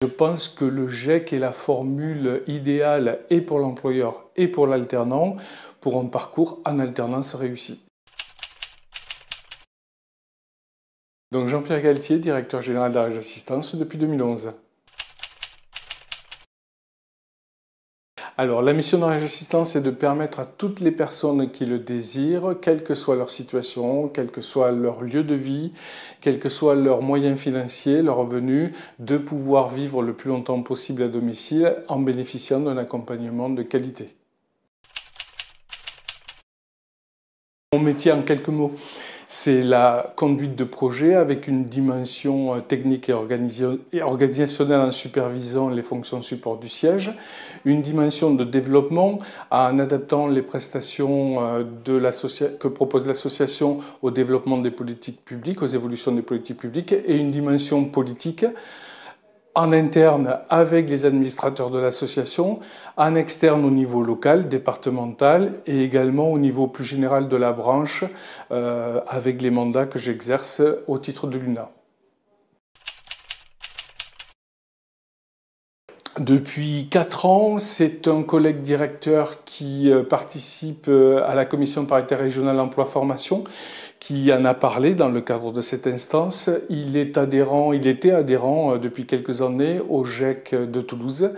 Je pense que le GEC est la formule idéale et pour l'employeur et pour l'alternant pour un parcours en alternance réussi. Donc Jean-Pierre Galtier, directeur général d'Arège Assistance depuis 2011. Alors, la mission d'Arège Assistance est de permettre à toutes les personnes qui le désirent, quelle que soit leur situation, quel que soit leur lieu de vie, quels que soient leurs moyens financiers, leurs revenus, de pouvoir vivre le plus longtemps possible à domicile en bénéficiant d'un accompagnement de qualité. Mon métier en quelques mots, c'est la conduite de projet avec une dimension technique et organisationnelle en supervisant les fonctions support du siège, une dimension de développement en adaptant les prestations que propose l'association au développement des politiques publiques, aux évolutions des politiques publiques, et une dimension politique en interne avec les administrateurs de l'association, en externe au niveau local, départemental et également au niveau plus général de la branche avec les mandats que j'exerce au titre de l'UNA. Depuis 4 ans, c'est un collègue directeur qui participe à la commission paritaire régionale emploi-formation qui en a parlé dans le cadre de cette instance. Il était adhérent depuis quelques années au GEC de Toulouse.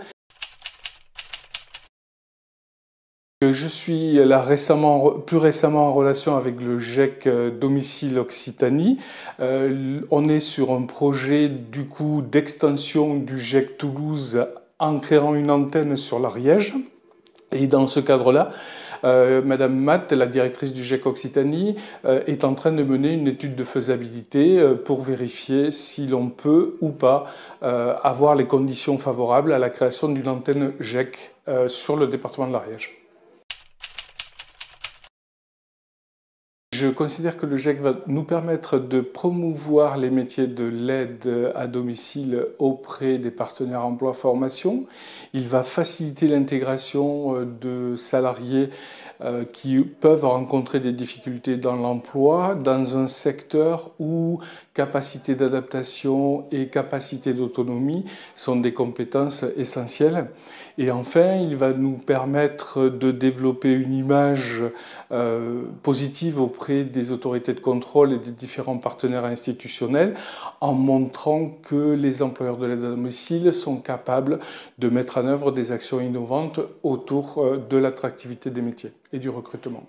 Je suis là plus récemment en relation avec le GEC Domicile Occitanie. On est sur un projet du coup d'extension du GEC Toulouse en créant une antenne sur l'Ariège. Et dans ce cadre-là, Madame Matt, la directrice du GEC Occitanie, est en train de mener une étude de faisabilité pour vérifier si l'on peut ou pas avoir les conditions favorables à la création d'une antenne GEC sur le département de l'Ariège. Je considère que le GEC va nous permettre de promouvoir les métiers de l'aide à domicile auprès des partenaires emploi-formation. Il va faciliter l'intégration de salariés qui peuvent rencontrer des difficultés dans l'emploi, dans un secteur où capacité d'adaptation et capacité d'autonomie sont des compétences essentielles. Et enfin, il va nous permettre de développer une image positive auprès des autorités de contrôle et des différents partenaires institutionnels en montrant que les employeurs de l'aide à domicile sont capables de mettre en œuvre des actions innovantes autour de l'attractivité des métiers et du recrutement.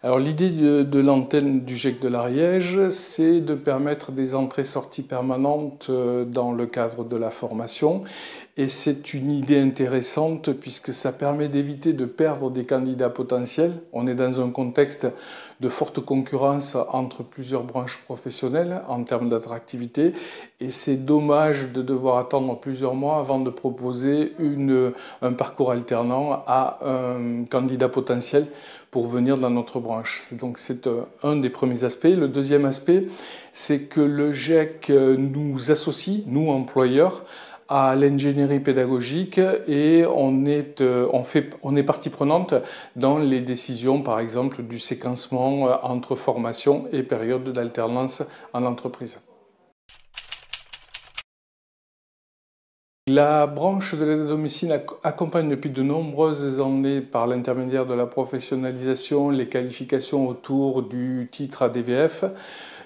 Alors l'idée de l'antenne du GEC de l'Ariège, c'est de permettre des entrées-sorties permanentes dans le cadre de la formation. Et c'est une idée intéressante puisque ça permet d'éviter de perdre des candidats potentiels. On est dans un contexte de forte concurrence entre plusieurs branches professionnelles en termes d'attractivité. Et c'est dommage de devoir attendre plusieurs mois avant de proposer un parcours alternant à un candidat potentiel pour venir dans notre branche. Donc c'est un des premiers aspects. Le deuxième aspect, c'est que le GEC nous associe, nous employeurs, à l'ingénierie pédagogique et on est partie prenante dans les décisions, par exemple, du séquencement entre formation et période d'alternance en entreprise. La branche de l'aide à domicile accompagne depuis de nombreuses années, par l'intermédiaire de la professionnalisation, les qualifications autour du titre ADVF,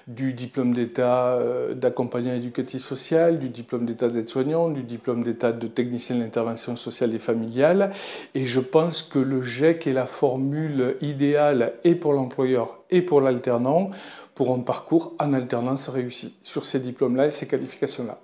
du diplôme d'état d'accompagnant éducatif social, du diplôme d'état d'aide-soignant, du diplôme d'état de technicien d'intervention sociale et familiale. Et je pense que le GEC est la formule idéale et pour l'employeur et pour l'alternant pour un parcours en alternance réussi sur ces diplômes-là et ces qualifications-là.